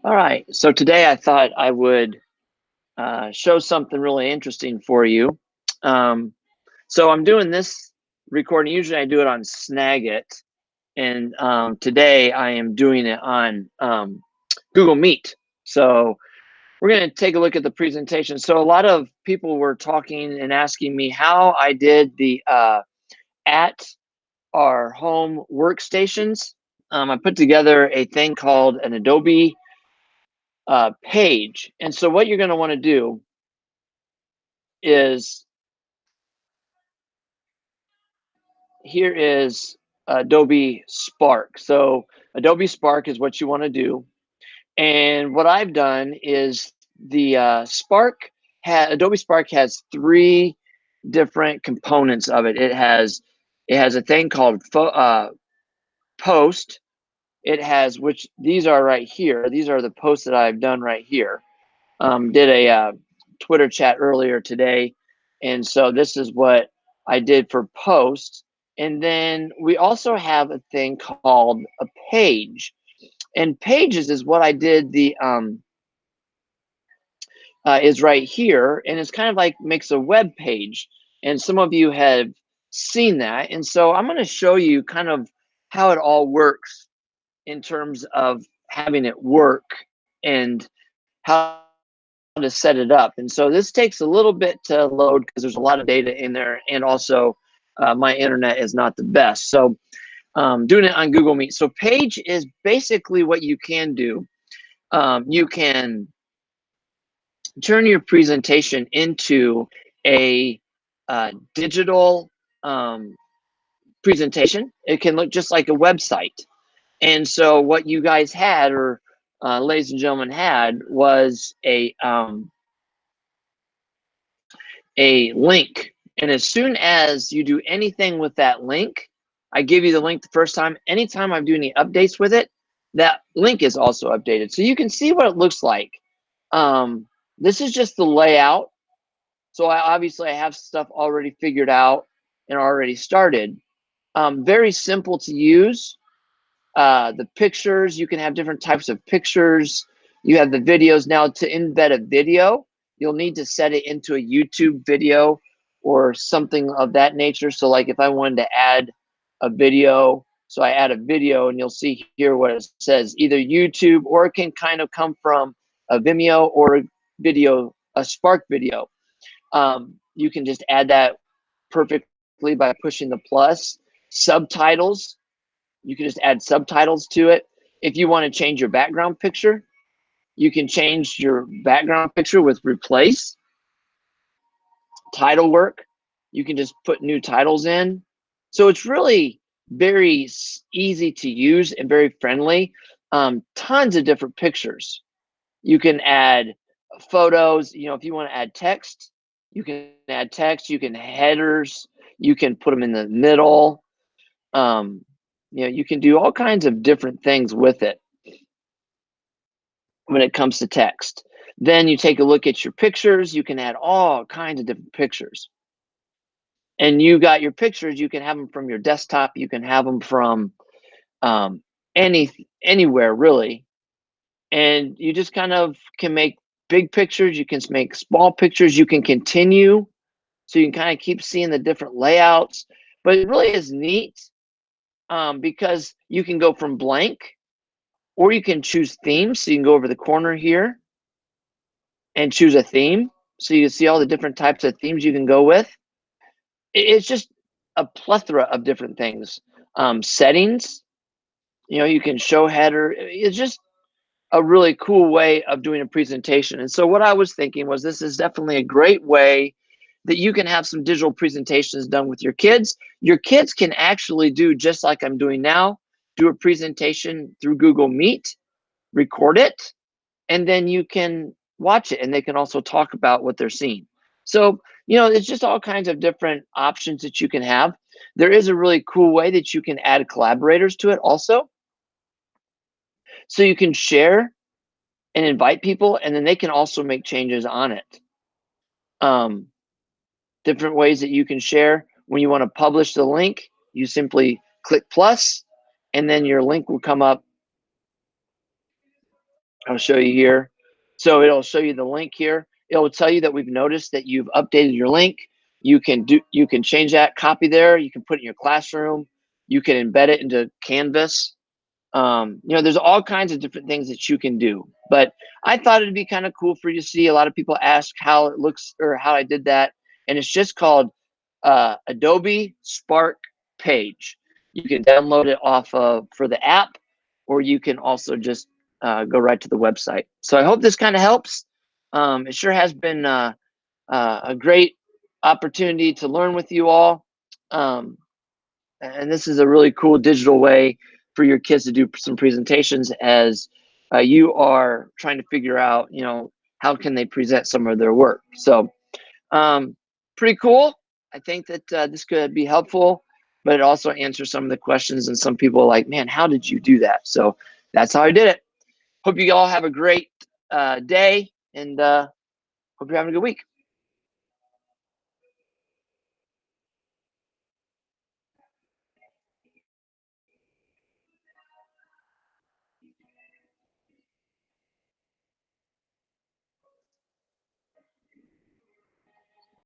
All right, so today I thought I would show something really interesting for you. Um, so I'm doing this recording. Usually I do it on Snagit, and today I am doing it on Google Meet. So we're going to take a look at the presentation. So a lot of people were talking and asking me how I did the at our home workstations. I put together a thing called an Adobe page. And so what you're going to want to do is here is Adobe Spark. So Adobe Spark is what you want to do. And what I've done is the Adobe Spark has three different components of it. It has a thing called post. It has, which these are right here. These are the posts that I've done right here. Did a Twitter chat earlier today, and so this is what I did for posts. And then we also have a thing called a page, and pages is what I did. The is right here, and it's kind of like makes a web page. And some of you have seen that, and so I'm going to show you kind of how it all works in terms of having it work and how to set it up. And so this takes a little bit to load because there's a lot of data in there, and also my internet is not the best. So doing it on Google Meet. So page is basically what you can do. You can turn your presentation into a digital presentation. It can look just like a website. And so what you guys had, or ladies and gentlemen had, was a link. And as soon as you do anything with that link, I give you the link the first time. Anytime I do any updates with it, that link is also updated. So you can see what it looks like. This is just the layout. So obviously I have stuff already figured out and already started. Very simple to use. The pictures, you can have different types of pictures. You have the videos. Now, to embed a video, you'll need to set it into a YouTube video or something of that nature. So like if I wanted to add a video, so I add a video, and you'll see here what it says, either YouTube, or it can kind of come from a Vimeo or a video, a Spark video. You can just add that perfectly by pushing the plus. Subtitles, you can just add subtitles to it. If you want to change your background picture, you can change your background picture with replace. Title work, you can just put new titles in. So it's really very easy to use and very friendly. Tons of different pictures. You can add photos. If you want to add text, you can add text. You can headers. You can put them in the middle. You can do all kinds of different things with it when it comes to text. Then you take a look at your pictures. You can add all kinds of different pictures. And you got your pictures. You can have them from your desktop. You can have them from anywhere really. And you just kind of can make big pictures. You can make small pictures. You can continue. So you can kind of keep seeing the different layouts. But it really is neat because you can go from blank, or you can choose themes. So you can go over the corner here and choose a theme. So you can see all the different types of themes you can go with. It's just a plethora of different things. Settings, you can show header. It's just a really cool way of doing a presentation. And so what I was thinking was, this is definitely a great way that you can have some digital presentations done with your kids. Your kids can actually do just like I'm doing now, do a presentation through Google Meet, record it, and then you can watch it, and they can also talk about what they're seeing. So, it's just all kinds of different options that you can have. There is a really cool way that you can add collaborators to it also. So you can share and invite people, and then they can also make changes on it. Different ways that you can share. When you want to publish the link, you simply click plus, and then your link will come up I'll show you here. So it'll show you the link here. It will tell you that we've noticed that you've updated your link. You can change that copy there. You can put it in your classroom. You can embed it into Canvas. There's all kinds of different things that you can do. But I thought it'd be kind of cool for you to see. A lot of people ask how it looks or how I did that, and it's just called Adobe Spark Page. You can download it off of for the app, or you can also just go right to the website. So I hope this kind of helps. It sure has been a great opportunity to learn with you all. And this is a really cool digital way for your kids to do some presentations as you are trying to figure out, how can they present some of their work. So pretty cool. I think that this could be helpful, but it also answers some of the questions. And some people are like, man, how did you do that? So that's how I did it. Hope you all have a great day, and hope you're having a good week.